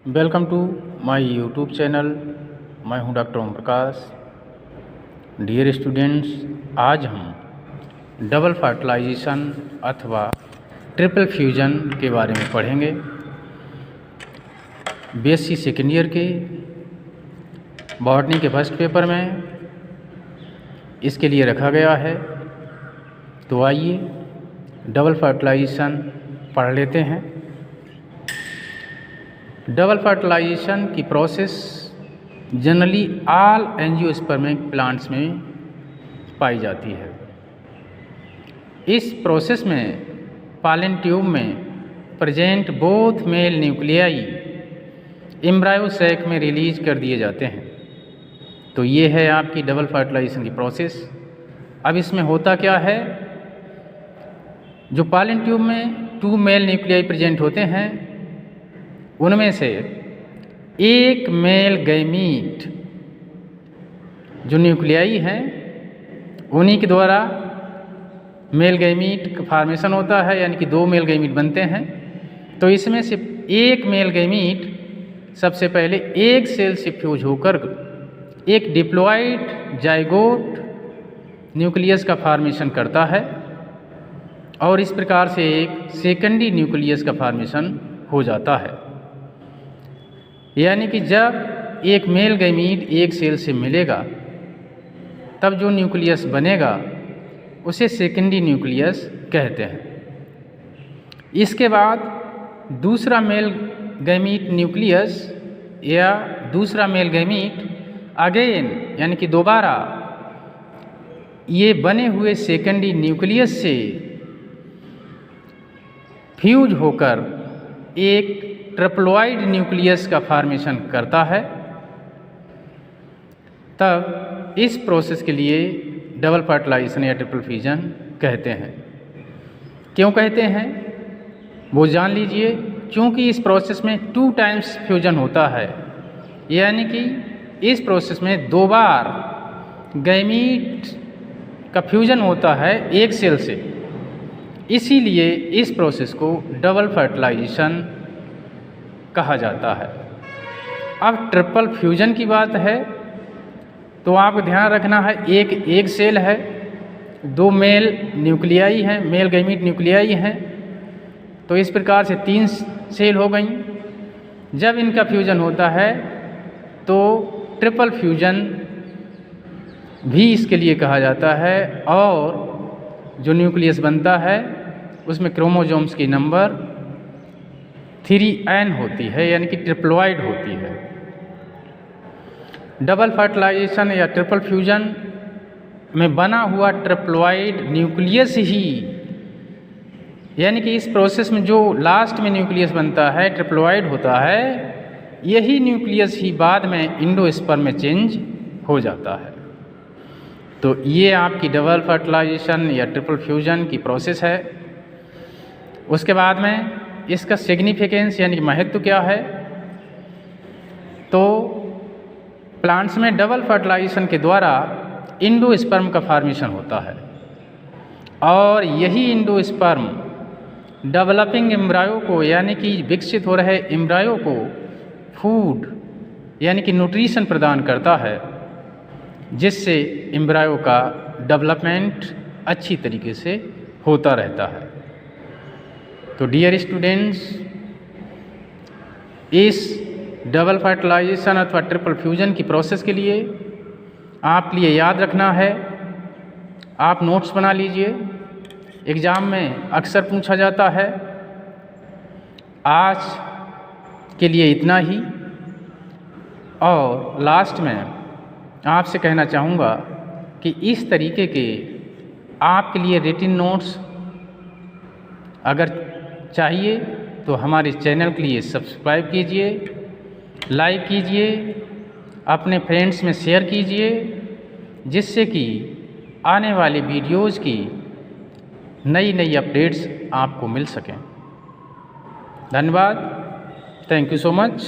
Welcome to my YouTube channel. मैं हूं doctor Om Prakash. Dear students, आज हम डबल फर्टिलाइजेशन अथवा ट्रिपल फ्यूजन के बारे में पढ़ेंगे। बीएससी सेकेंड ईयर के बॉटनी के फर्स्ट पेपर में इसके लिए रखा गया है। तो आइए डबल फर्टिलाइजेशन पढ़ लेते हैं। डबल फर्टिलाइजेशन की process generally all angiospermic plants में पाई जाती है। इस प्रोसेस में पॉलन ट्यूब में present both male nuclei embryo sac में रिलीज कर दिए जाते हैं। तो ये है आपकी डबल फर्टिलाइजेशन की प्रोसेस। अब इसमें होता क्या है, जो पॉलन ट्यूब में 2 मेल न्यूक्लियाई प्रेजेंट होते हैं, उनमें से एक मेल गैमीट जो न्यूक्लियाई हैं उन्हीं के द्वारा मेल गैमीट का फॉर्मेशन होता है, यानी कि 2 मेल गैमीट बनते हैं। तो इसमें से एक मेल गैमीट सबसे पहले एक सेल से फ्यूज होकर एक डिप्लॉइड जाइगोट न्यूक्लियस का फॉर्मेशन करता है और इस प्रकार से एक सेकेंडरी न्यूक्लियस का फॉर्मेशन हो जाता है। यानी कि जब एक मेल गैमीट एक सेल से मिलेगा तब जो न्यूक्लियस बनेगा उसे सेकेंडरी न्यूक्लियस कहते हैं। इसके बाद दूसरा मेल गैमीट न्यूक्लियस या दूसरा मेल गैमीट अगेन यानी कि दोबारा ये बने हुए सेकेंडरी न्यूक्लियस से फ्यूज होकर एक ट्रिप्लॉइड न्यूक्लियस का फॉर्मेशन करता है। तब इस प्रोसेस के लिए डबल फर्टिलाइजेशन या ट्रिपल फ्यूजन कहते हैं। क्यों कहते हैं वो जान लीजिए। क्योंकि इस प्रोसेस में 2 टाइम्स फ्यूजन होता है, यानी कि इस प्रोसेस में 2 बार गैमीट का फ्यूजन होता है एक सेल से। इसीलिए इस प्रोसेस को डबल फर्टिलाइजेशन कहा जाता है। अब ट्रिपल फ्यूजन की बात है तो आपको ध्यान रखना है, एक सेल है, 2 मेल न्यूक्लियाई हैं, मेल गैमीट न्यूक्लियाई हैं, तो इस प्रकार से 3 सेल हो गई। जब इनका फ्यूजन होता है तो ट्रिपल फ्यूजन भी इसके लिए कहा जाता है और जो न्यूक्लियस बनता है उसमें क्रोमोसोम्स की नंबर 3n होती है, यानी कि ट्रिप्लॉइड होती है। डबल फर्टिलाइजेशन या ट्रिपल फ्यूजन में बना हुआ ट्रिप्लॉइड न्यूक्लियस ही, यानी कि इस प्रोसेस में जो लास्ट में न्यूक्लियस बनता है ट्रिप्लॉइड होता है, यही न्यूक्लियस ही बाद में एंडोस्पर्म में चेंज हो जाता है। तो ये आपकी डबल फर्टिलाइजेशन या ट्रिपल फ्यूजन की प्रोसेस है। उसके बाद में इसका सिग्निफिकेंस यानी कि महत्व क्या है, तो प्लांट्स में डबल फर्टिलाइजेशन के द्वारा एंडोस्पर्म का फॉर्मेशन होता है और यही एंडोस्पर्म डेवलपिंग एम्ब्रायो को, यानी कि विकसित हो रहे एम्ब्रायो को फूड यानी कि न्यूट्रिशन प्रदान करता है, जिससे एम्ब्रायो का डेवलपमेंट अच्छी तरीके से होता रहता है। तो डियर स्टूडेंट्स, इस डबल फर्टिलाइजेशन अथवा ट्रिपल फ्यूजन की प्रोसेस के लिए आप लिए याद रखना है, आप नोट्स बना लीजिए। एग्ज़ाम में अक्सर पूछा जाता है। आज के लिए इतना ही, और लास्ट में आपसे कहना चाहूँगा कि इस तरीके के आपके लिए रिटिन नोट्स अगर चाहिए तो हमारे चैनल के लिए सब्सक्राइब कीजिए, लाइक कीजिए, अपने फ्रेंड्स में शेयर कीजिए, जिससे कि आने वाली वीडियोज़ की नई अपडेट्स आपको मिल सकें। धन्यवाद। Thank you so much.